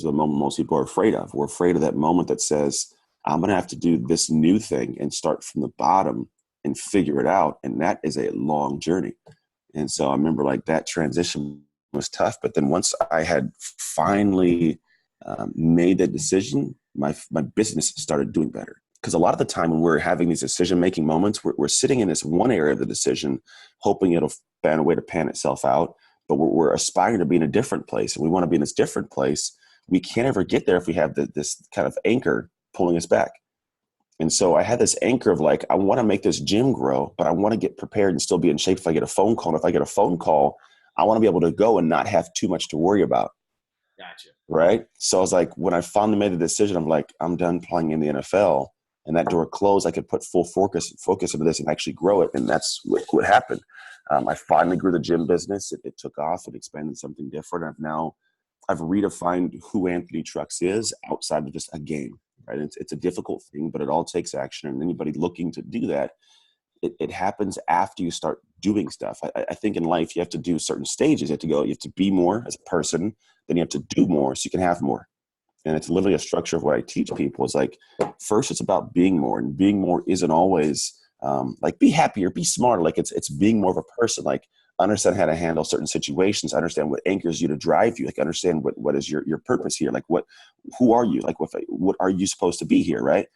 the moment most people are afraid of. We're afraid of that moment that says, I'm going to have to do this new thing and start from the bottom and figure it out. And that is a long journey. And so I remember like that transition was tough. But then once I had finally made that decision, my business started doing better. Because a lot of the time when we're having these decision-making moments, we're sitting in this one area of the decision, hoping it'll find a way to pan itself out. But we're aspiring to be in a different place. And we want to be in this different place. We can't ever get there if we have this kind of anchor pulling us back. And so I had this anchor of like, I want to make this gym grow, but I want to get prepared and still be in shape if I get a phone call. And if I get a phone call, I want to be able to go and not have too much to worry about. Gotcha. Right. So I was like, when I finally made the decision, I'm like, I'm done playing in the NFL, and that door closed, I could put full focus into this and actually grow it. And that's what happened. I finally grew the gym business. It took off. It expanded something different. I've redefined who Anthony Trucks is outside of just a game. Right. It's a difficult thing, but it all takes action. And anybody looking to do that, it happens after you start doing stuff. I think in life, you have to do certain stages. You have to be more as a person, then you have to do more so you can have more. And it's literally a structure of what I teach people. It's like, first it's about being more, and being more isn't always like be happier, be smarter. Like it's being more of a person, like understand how to handle certain situations, understand what anchors you to drive you, like understand what is your purpose here. Like who are you? Like what are you supposed to be here? Right.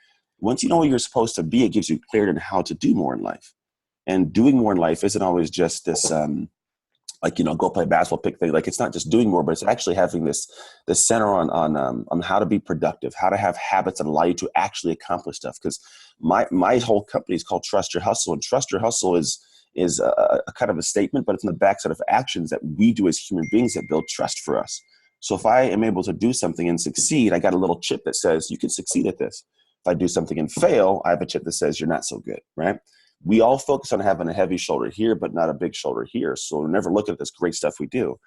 Once you know what you're supposed to be, it gives you clarity on how to do more in life. And doing more in life isn't always just this, go play basketball, pick thing. Like it's not just doing more, but it's actually having this center on how to be productive, how to have habits that allow you to actually accomplish stuff. Because my whole company is called Trust Your Hustle, and Trust Your Hustle is a kind of a statement, but it's in the backside of actions that we do as human beings that build trust for us. So if I am able to do something and succeed, I got a little chip that says you can succeed at this. If I do something and fail, I have a chip that says you're not so good, right? We all focus on having a heavy shoulder here, but not a big shoulder here. So we're never looking at this great stuff we do.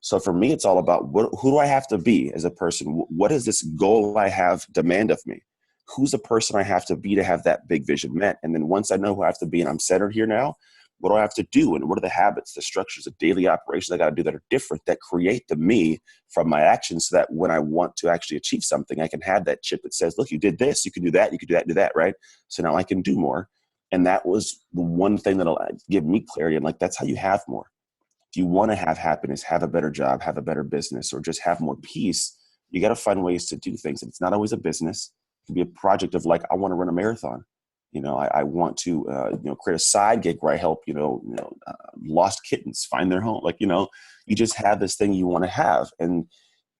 So for me, it's all about who do I have to be as a person? What is this goal I have demand of me? Who's the person I have to be to have that big vision met? And then once I know who I have to be and I'm centered here now, what do I have to do? And what are the habits, the structures, the daily operations I got to do that are different, that create the me from my actions, so that when I want to actually achieve something, I can have that chip that says, look, you did this, you can do that, you can do that, do that, right? So now I can do more. And that was the one thing that'll give me clarity. And like, that's how you have more. If you want to have happiness, have a better job, have a better business, or just have more peace, you got to find ways to do things. And it's not always a business. It can be a project of like, I want to run a marathon. I want to, create a side gig where I help, lost kittens find their home. Like, you just have this thing you want to have, and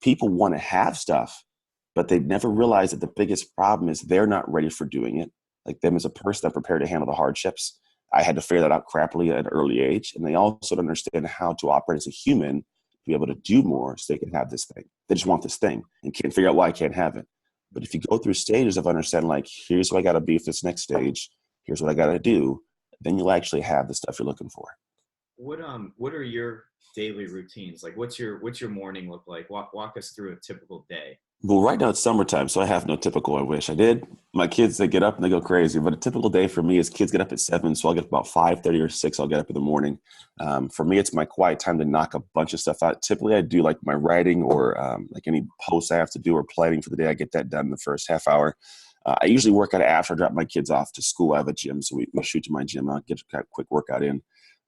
people want to have stuff, but they've never realized that the biggest problem is they're not ready for doing it. Like them as a person, they're prepared to handle the hardships. I had to figure that out crappily at an early age. And they also don't understand how to operate as a human to be able to do more so they can have this thing. They just want this thing and can't figure out why I can't have it. But if you go through stages of understanding, like, here's what I got to be for this next stage, here's what I got to do, then you'll actually have the stuff you're looking for. What are your daily routines? Like, what's your morning look like? Walk us through a typical day. Well, right now it's summertime, so I have no typical. I wish I did. My kids, they get up and they go crazy. But a typical day for me is kids get up at 7, so I'll get up about 5:30 or 6. I'll get up in the morning. For me, it's my quiet time to knock a bunch of stuff out. Typically, I do like my writing or like any posts I have to do or planning for the day. I get that done in the first half hour. I usually work out after I drop my kids off to school. I have a gym, so we shoot to my gym. I'll get a quick workout in.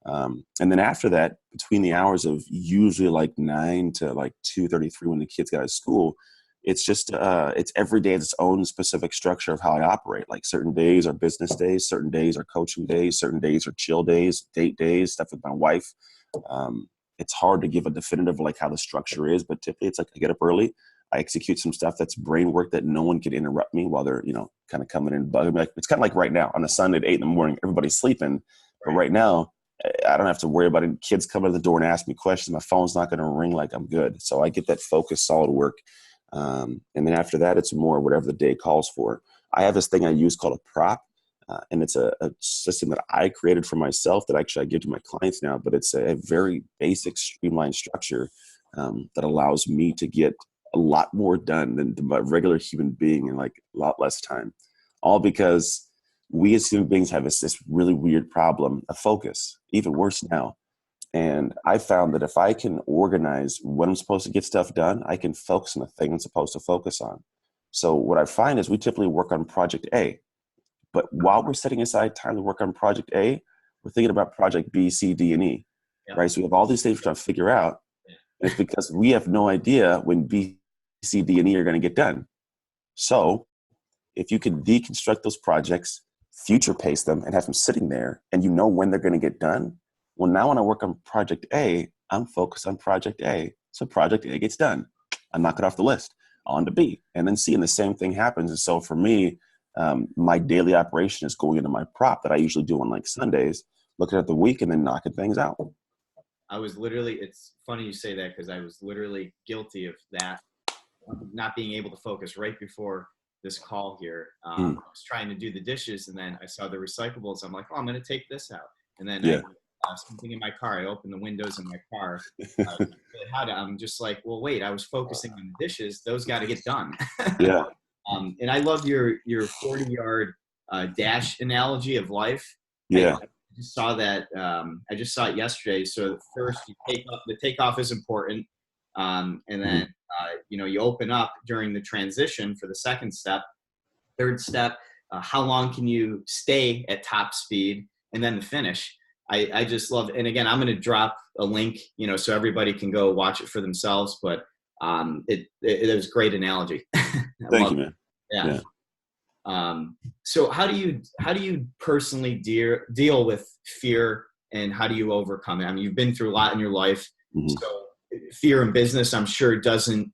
And then after that, between the hours of usually like 9 to like 2:33 when the kids get out of school, it's just it's every day its own specific structure of how I operate. Like certain days are business days, certain days are coaching days, certain days are chill days, date days, stuff with my wife. It's hard to give a definitive like how the structure is, but typically it's like I get up early, I execute some stuff that's brain work that no one can interrupt me while they're kind of coming in and bugging me. Like, it's kind of like right now on a Sunday at 8 in the morning, everybody's sleeping, but right now I don't have to worry about it. Kids come to the door and ask me questions. My phone's not going to ring. Like, I'm good. So I get that focused, solid work. And then after that, it's more whatever the day calls for. I have this thing I use called a prop, and it's a system that I created for myself that actually I give to my clients now, but it's a very basic streamlined structure that allows me to get a lot more done than a regular human being in like a lot less time. All because we as human beings have this really weird problem of focus, even worse now. And I found that if I can organize when I'm supposed to get stuff done, I can focus on the thing I'm supposed to focus on. So what I find is we typically work on project A, but while we're setting aside time to work on project A, we're thinking about project B, C, D, and E, Yeah. right? So we have all these things we're trying to figure out. And it's because we have no idea when B, C, D, and E are going to get done. So if you can deconstruct those projects, future pace them, and have them sitting there, and you know when they're going to get done, well, now when I work on project A, I'm focused on project A. So project A gets done. I knock it off the list, on to B, and then C, and the same thing happens. And so for me, my daily operation is going into my prop that I usually do on like Sundays, looking at the week and then knocking things out. I was literally, it's funny you say that because I was literally guilty of that, not being able to focus right before this call here. I was trying to do the dishes and then I saw the recyclables. I'm like, oh, I'm going to take this out. And then Yeah. something in my car, I opened the windows in my car. I'm just like, well, wait, I was focusing on the dishes. Those got to get done. Yeah. And I love your 40-yard dash analogy of life. Yeah. I just saw that. I just saw it yesterday. So first, the takeoff is important, and then you open up during the transition for the second step. Third step, how long can you stay at top speed, and then the finish. I just love. And again, I'm going to drop a link, so everybody can go watch it for themselves. But it was a great analogy. Thank you, man. Yeah. So how do you personally deal with fear, and how do you overcome it? I mean, you've been through a lot in your life. Mm-hmm. So fear in business, I'm sure doesn't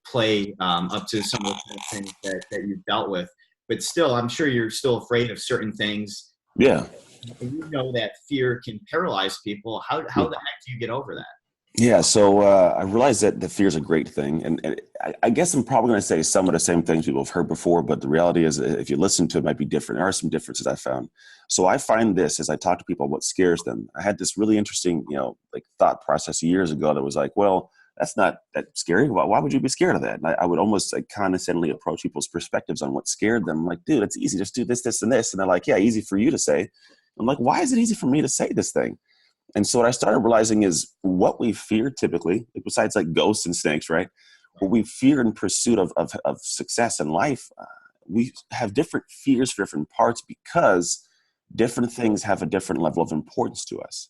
play up to some of the things that you've dealt with, but still, I'm sure you're still afraid of certain things. Yeah. And that fear can paralyze people. How the heck do you get over that? Yeah, so I realize that the fear is a great thing. And I guess I'm probably going to say some of the same things people have heard before, but the reality is if you listen to it, it might be different. There are some differences I found. So I find this as I talk to people what scares them. I had this really interesting, thought process years ago that was like, well, that's not that scary. Why would you be scared of that? And I would almost condescendingly approach people's perspectives on what scared them. I'm like, dude, it's easy. Just do this, this, and this. And they're like, yeah, easy for you to say. I'm like, why is it easy for me to say this thing? And so what I started realizing is what we fear typically, besides like ghosts and snakes, right? What we fear in pursuit of success in life, we have different fears for different parts because different things have a different level of importance to us.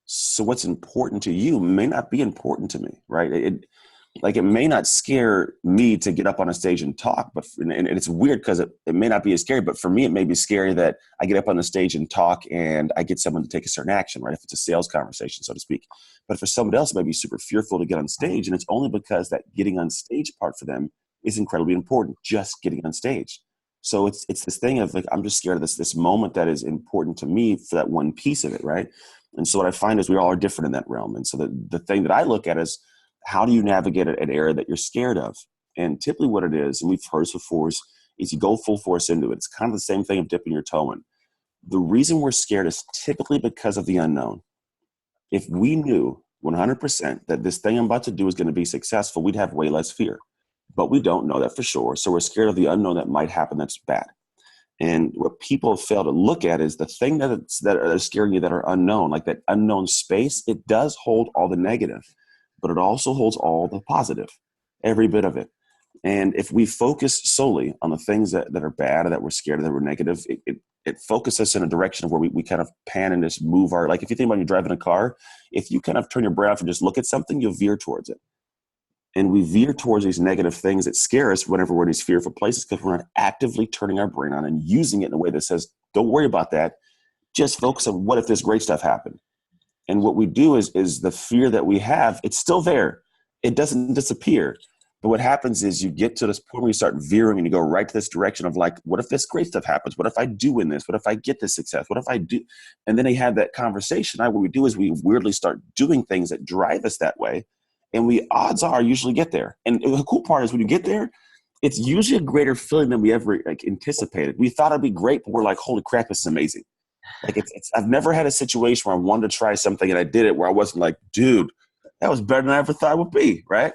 So what's important to you may not be important to me, right? It may not scare me to get up on a stage and talk, and it's weird because it may not be as scary, but for me, it may be scary that I get up on the stage and talk and I get someone to take a certain action, right? If it's a sales conversation, so to speak. But for somebody else, it might be super fearful to get on stage. And it's only because that getting on stage part for them is incredibly important, just getting on stage. So it's this thing of like, I'm just scared of this moment that is important to me for that one piece of it, right? And so what I find is we all are different in that realm. And so the thing that I look at is, how do you navigate an area that you're scared of? And typically what it is, and we've heard this before, is you go full force into it. It's kind of the same thing of dipping your toe in. The reason we're scared is typically because of the unknown. If we knew 100% that this thing I'm about to do is going to be successful, we'd have way less fear. But we don't know that for sure. So we're scared of the unknown that might happen that's bad. And what people fail to look at is the thing that are scaring you that are unknown, like that unknown space, it does hold all the negative, but it also holds all the positive, every bit of it. And if we focus solely on the things that are bad or that we're scared of, that we're negative, it focuses us in a direction of where we kind of pan and just move like if you think about you driving a car, if you kind of turn your brain off and just look at something, you'll veer towards it. And we veer towards these negative things that scare us whenever we're in these fearful places because we're not actively turning our brain on and using it in a way that says, don't worry about that. Just focus on what if this great stuff happened. And what we do is the fear that we have, it's still there. It doesn't disappear. But what happens is you get to this point where you start veering and you go right to this direction of like, what if this great stuff happens? What if I do win this? What if I get this success? What if I do? And then they have that conversation. What we do is we weirdly start doing things that drive us that way. And we, odds are, usually get there. And the cool part is when you get there, it's usually a greater feeling than we ever anticipated. We thought it'd be great, but we're like, holy crap, this is amazing. Like I've never had a situation where I wanted to try something and I did it where I wasn't like, dude, that was better than I ever thought it would be, right?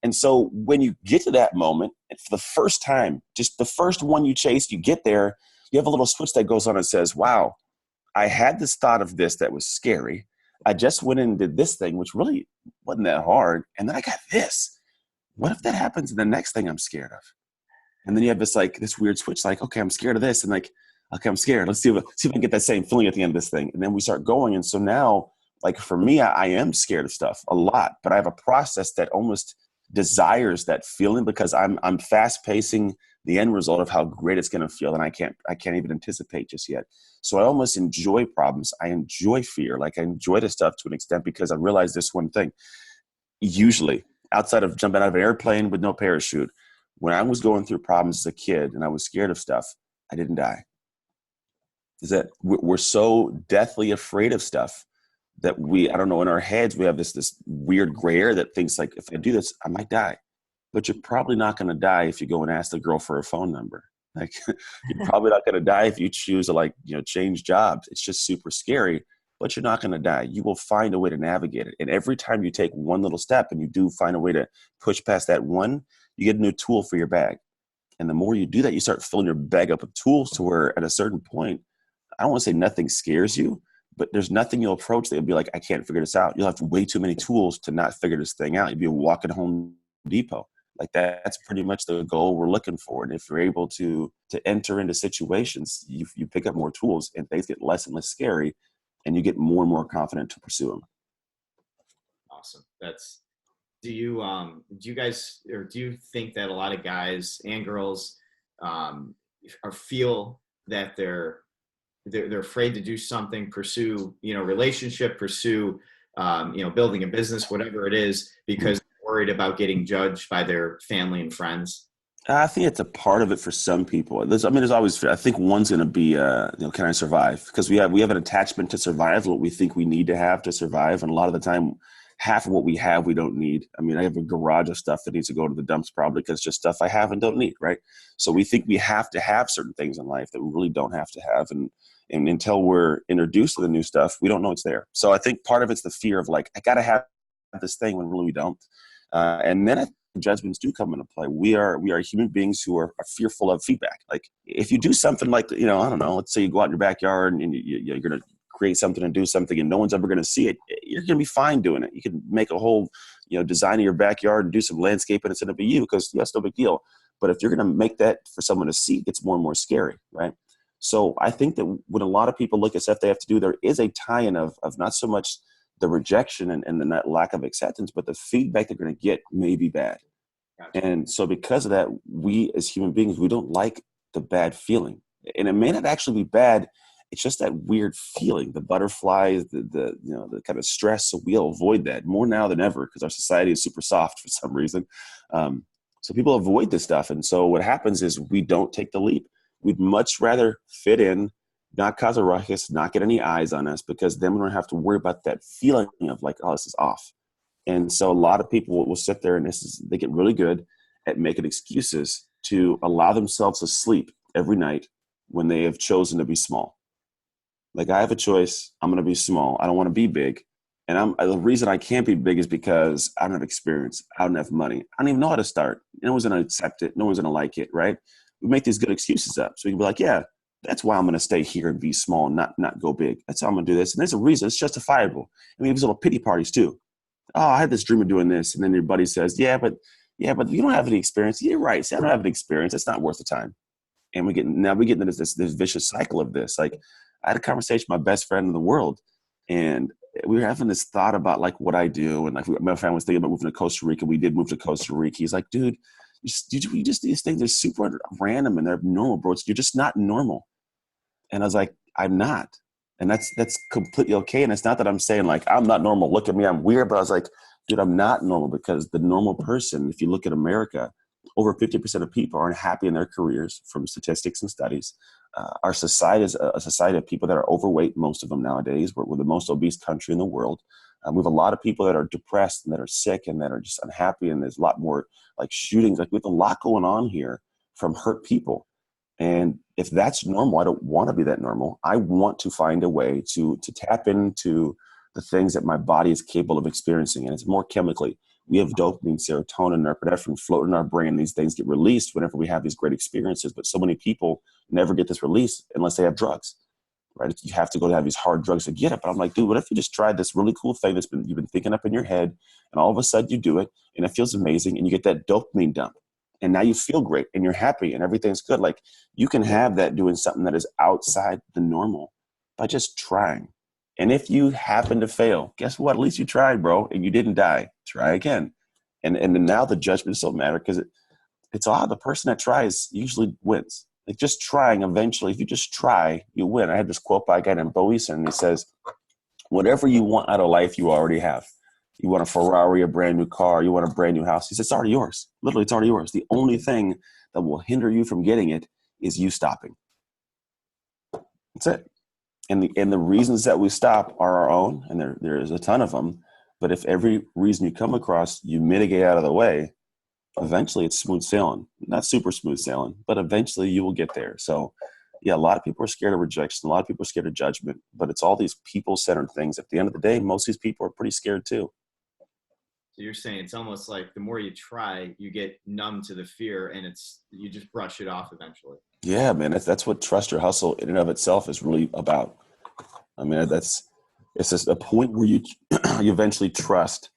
And so when you get to that moment, and for the first time, just the first one you chase, you get there, you have a little switch that goes on and says, wow, I had this thought of this that was scary. I just went in and did this thing, which really wasn't that hard. And then I got this. What if that happens in the next thing I'm scared of? And then you have this like this weird switch, like, okay, I'm scared of this. And like, okay, I'm scared. Let's see if I can get that same feeling at the end of this thing. And then we start going. And so now, like for me, I am scared of stuff a lot, but I have a process that almost desires that feeling because I'm fast pacing the end result of how great it's going to feel. And I can't even anticipate just yet. So I almost enjoy problems. I enjoy fear. Like I enjoy the stuff to an extent because I realize this one thing, usually outside of jumping out of an airplane with no parachute, when I was going through problems as a kid and I was scared of stuff, I didn't die. Is that we're so deathly afraid of stuff that I don't know, in our heads, we have this weird gray area that thinks like, if I do this, I might die. But you're probably not going to die if you go and ask the girl for her phone number. Like you're probably not going to die if you choose to like, change jobs. It's just super scary, but you're not going to die. You will find a way to navigate it. And every time you take one little step and you do find a way to push past that one, you get a new tool for your bag. And the more you do that, you start filling your bag up with tools to where at a certain point, I don't want to say nothing scares you, but there's nothing you'll approach that you'll be like, I can't figure this out. You'll have way too many tools to not figure this thing out. You'll be walking Home Depot. Like that's pretty much the goal we're looking for. And if you're able to enter into situations, you pick up more tools and things get less and less scary and you get more and more confident to pursue them. Awesome. Do you guys, or do you think that a lot of guys and girls feel that they're afraid to do something, pursue, relationship, pursue, building a business, whatever it is, because they're worried about getting judged by their family and friends? I think it's a part of it for some people. There's always, I think one's going to be, can I survive? Because we have an attachment to survive, what we think we need to have to survive. And a lot of the time, half of what we have, we don't need. I mean, I have a garage of stuff that needs to go to the dumps probably because it's just stuff I have and don't need, right? So we think we have to have certain things in life that we really don't have to have. And until we're introduced to the new stuff, we don't know it's there. So I think part of it's the fear of like, I got to have this thing when really we don't. And then I think judgments do come into play. We are human beings who are fearful of feedback. Like if you do something like, I don't know, let's say you go out in your backyard and you're going to create something and do something and no one's ever going to see it, you're going to be fine doing it. You can make a whole, design of your backyard and do some landscaping and it's going to be you because that's no big deal. But if you're going to make that for someone to see, it gets more and more scary, right? So I think that when a lot of people look at stuff they have to do, there is a tie-in of not so much the rejection and the lack of acceptance, but the feedback they're going to get may be bad. Gotcha. And so because of that, we as human beings, we don't like the bad feeling. And it may not actually be bad. It's just that weird feeling, the butterflies, the kind of stress. So we'll avoid that more now than ever because our society is super soft for some reason. So people avoid this stuff. And so what happens is we don't take the leap. We'd much rather fit in, not cause a ruckus, not get any eyes on us, because then we don't have to worry about that feeling of like, oh, this is off. And so a lot of people will sit there and they get really good at making excuses to allow themselves to sleep every night when they have chosen to be small. Like I have a choice. I'm going to be small. I don't want to be big. And the reason I can't be big is because I don't have experience. I don't have money. I don't even know how to start. No one's going to accept it. No one's going to like it, right? We make these good excuses up. So we can be like, yeah, that's why I'm going to stay here and be small and not go big. That's how I'm going to do this. And there's a reason. It's justifiable. I mean, there's little pity parties too. Oh, I had this dream of doing this. And then your buddy says, yeah, but you don't have any experience. You're right. See, I don't have any experience. It's not worth the time. And we get into this vicious cycle of this. Like I had a conversation with my best friend in the world, and we were having this thought about like what I do. And like my family was thinking about moving to Costa Rica. We did move to Costa Rica. He's like, dude, you just these things are super random and they're abnormal, bro. You're just not normal. And I was like, I'm not. And that's completely okay. And it's not that I'm saying like, I'm not normal. Look at me, I'm weird. But I was like, dude, I'm not normal, because the normal person, if you look at America, over 50% of people aren't happy in their careers from statistics and studies. Our society is a society of people that are overweight, most of them nowadays. We're the most obese country in the world. We have a lot of people that are depressed and that are sick and that are just unhappy. And there's a lot more like shootings. Like we have a lot going on here from hurt people. And if that's normal, I don't want to be that normal. I want to find a way to tap into the things that my body is capable of experiencing. And it's more chemically. We have dopamine, serotonin, norepinephrine floating in our brain. These things get released whenever we have these great experiences. But so many people never get this release unless they have drugs. right? You have to go to have these hard drugs to get it. But I'm like, dude, what if you just tried this really cool thing you've been thinking up in your head, and all of a sudden you do it, and it feels amazing, and you get that dopamine dump, and now you feel great, and you're happy, and everything's good. Like, you can have that doing something that is outside the normal by just trying. And if you happen to fail, guess what? At least you tried, bro, and you didn't die. Try again. And then now the judgment doesn't matter, because it's odd. The person that tries usually wins. Like, just trying, eventually, if you just try, you win. I had this quote by a guy named Bo Eason, and he says, whatever you want out of life, you already have. You want a Ferrari, a brand new car, you want a brand new house. He says, it's already yours. Literally, it's already yours. The only thing that will hinder you from getting it is you stopping. That's it. And the reasons that we stop are our own, and there is a ton of them. But if every reason you come across, you mitigate out of the way, eventually it's smooth sailing. Not super smooth sailing, but eventually you will get there. So yeah, a lot of people are scared of rejection. A lot of people are scared of judgment, but it's all these people-centered things. At the end of the day, most of these people are pretty scared too. So you're saying it's almost like the more you try, you get numb to the fear, and you just brush it off eventually. Yeah, man, that's what Trust Your Hustle in and of itself is really about. I mean, it's just a point where you you eventually trust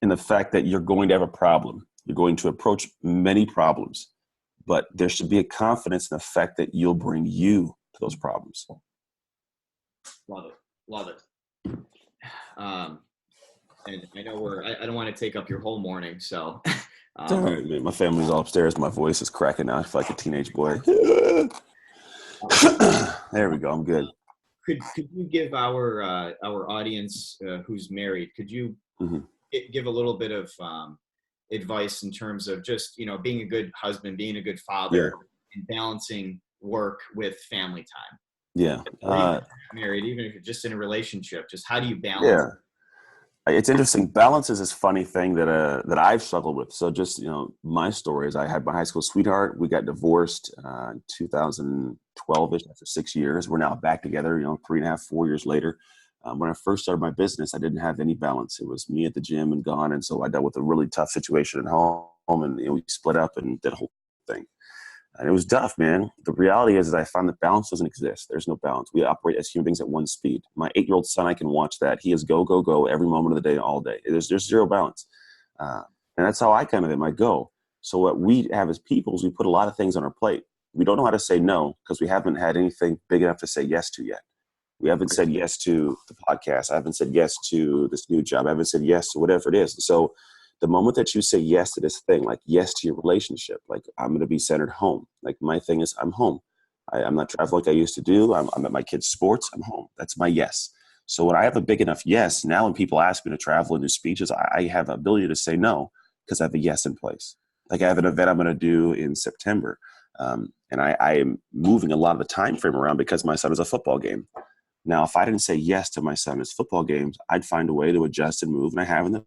in the fact that you're going to have a problem. You're going to approach many problems, but there should be a confidence in the fact that you'll bring you to those problems. Love it. Love it. And I know I don't want to take up your whole morning, so. It's all right, man. My family's all upstairs. My voice is cracking out. I feel like a teenage boy. There we go. I'm good. Could you give our audience who's married, could you give a little bit of advice in terms of just, being a good husband, being a good father, and balancing work with family time? Yeah. Or even if you're married, even if you're just in a relationship, just how do you balance? Yeah. It's interesting. Balance is this funny thing that I've struggled with. So just, my story is I had my high school sweetheart. We got divorced in 2012-ish after 6 years. We're now back together, 3.5, 4 years later. When I first started my business, I didn't have any balance. It was me at the gym and gone. And so I dealt with a really tough situation at home, and we split up and did a whole thing. And it was tough, man. The reality is I found that balance doesn't exist. There's no balance. We operate as human beings at one speed. My 8-year-old son, I can watch that. He is go, go, go every moment of the day, all day. There's zero balance. And that's how I kind of am. I go. So what we have as people is we put a lot of things on our plate. We don't know how to say no because we haven't had anything big enough to say yes to yet. We haven't said yes to the podcast. I haven't said yes to this new job. I haven't said yes to whatever it is. So the moment that you say yes to this thing, like yes to your relationship, like I'm going to be centered home. Like my thing is I'm home. I'm not traveling like I used to do. I'm at my kids' sports. I'm home. That's my yes. So when I have a big enough yes, now when people ask me to travel and do speeches, I have the ability to say no because I have a yes in place. Like I have an event I'm going to do in September. And I am moving a lot of the time frame around because my son is a football game. Now, if I didn't say yes to my son's football games, I'd find a way to adjust and move. And I have in the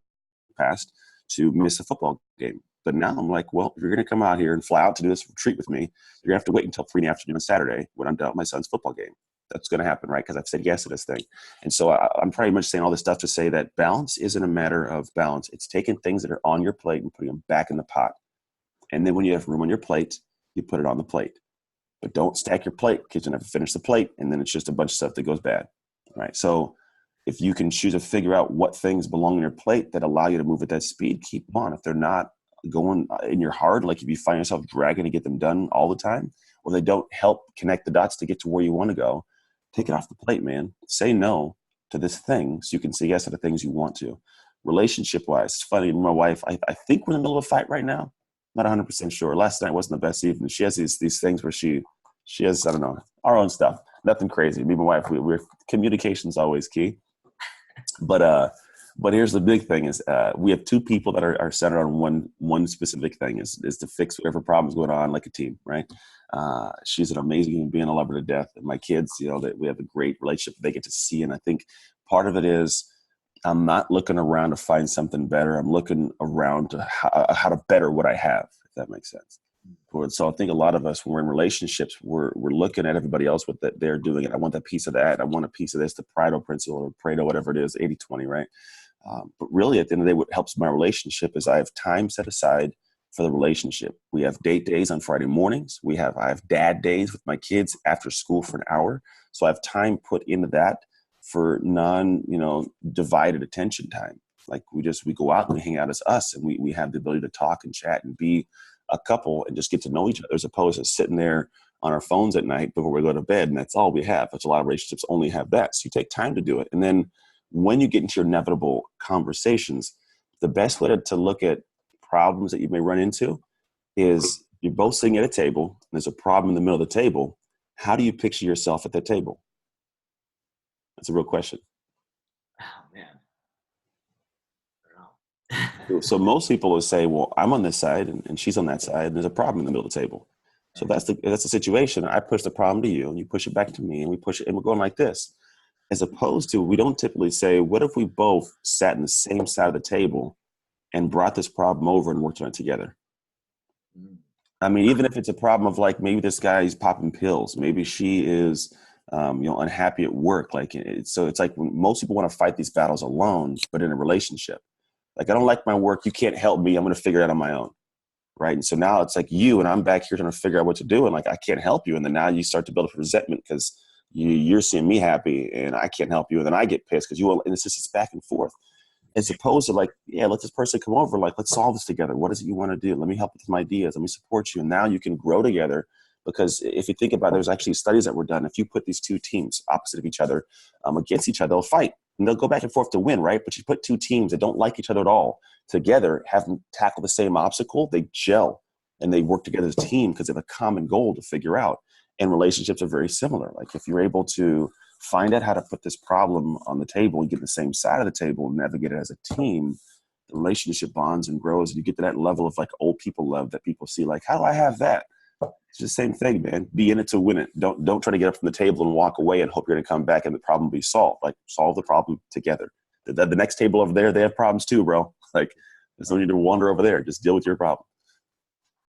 past to miss a football game. But now I'm like, well, if you're going to come out here and fly out to do this retreat with me, you're going to have to wait until 3 in the afternoon on Saturday when I'm done with my son's football game. That's going to happen, right? Because I've said yes to this thing. And so I'm pretty much saying all this stuff to say that balance isn't a matter of balance. It's taking things that are on your plate and putting them back in the pot. And then when you have room on your plate, you put it on the plate. But don't stack your plate because you'll never finish the plate. And then it's just a bunch of stuff that goes bad, right? So if you can choose to figure out what things belong on your plate that allow you to move at that speed, keep them on. If they're not going in your heart, like if you find yourself dragging to get them done all the time, or they don't help connect the dots to get to where you want to go, take it off the plate, man. Say no to this thing so you can say yes to the things you want to. Relationship-wise, it's funny, my wife, I think we're in the middle of a fight right now. Not 100% sure. Last night wasn't the best evening. She has these things where she has, I don't know, our own stuff. Nothing crazy. Me and my wife, we're communication's always key. But here's the big thing is we have two people that are centered on one specific thing is to fix whatever problem's going on like a team, right? She's an amazing human being. I love her to death. And my kids, that we have a great relationship they get to see. And I think part of it is I'm not looking around to find something better. I'm looking around to how to better what I have, if that makes sense. So I think a lot of us, when we're in relationships, we're looking at everybody else what that they're doing. And I want that piece of that. I want a piece of this, the Pareto principle or Pareto, whatever it is, 80-20, right? But really at the end of the day, what helps my relationship is I have time set aside for the relationship. We have date days on Friday mornings. I have dad days with my kids after school for an hour. So I have time put into that for divided attention time. Like we go out and we hang out as us, and we have the ability to talk and chat and be a couple and just get to know each other, as opposed to sitting there on our phones at night before we go to bed. And that's all we have. That's a lot of relationships only have that. So you take time to do it. And then when you get into your inevitable conversations, the best way to look at problems that you may run into is you're both sitting at a table. And there's a problem in the middle of the table. How do you picture yourself at the table? That's a real question. Oh man. I don't know. So most people will say, well, I'm on this side and she's on that side, and there's a problem in the middle of the table. So that's the situation. I push the problem to you and you push it back to me, and we push it, and we're going like this. As opposed to, we don't typically say, what if we both sat in the same side of the table and brought this problem over and worked on it together? I mean, even if it's a problem of like, maybe this guy is popping pills, maybe she is, unhappy at work. So it's like when most people want to fight these battles alone, but in a relationship. Like, I don't like my work. You can't help me. I'm going to figure it out on my own. Right. And so now it's like you and I'm back here trying to figure out what to do. And like, I can't help you. And then now you start to build up resentment because you're seeing me happy and I can't help you. And then I get pissed because and it's just back and forth. As opposed to like, yeah, let this person come over. Like, let's solve this together. What is it you want to do? Let me help with some ideas. Let me support you. And now you can grow together. Because if you think about it, there's actually studies that were done. If you put these two teams opposite of each other, against each other, they'll fight. And they'll go back and forth to win, right? But you put two teams that don't like each other at all together, have them tackle the same obstacle, they gel and they work together as a team because they have a common goal to figure out. And relationships are very similar. Like, if you're able to find out how to put this problem on the table and get the same side of the table and navigate it as a team, the relationship bonds and grows. And you get to that level of like old people love that people see, like, how do I have that? It's the same thing, man. Be in it to win it. Don't try to get up from the table and walk away and hope you're going to come back and the problem will be solved. Like, solve the problem together. The next table over there, they have problems too, bro. Like, there's no need to wander over there. Just deal with your problem.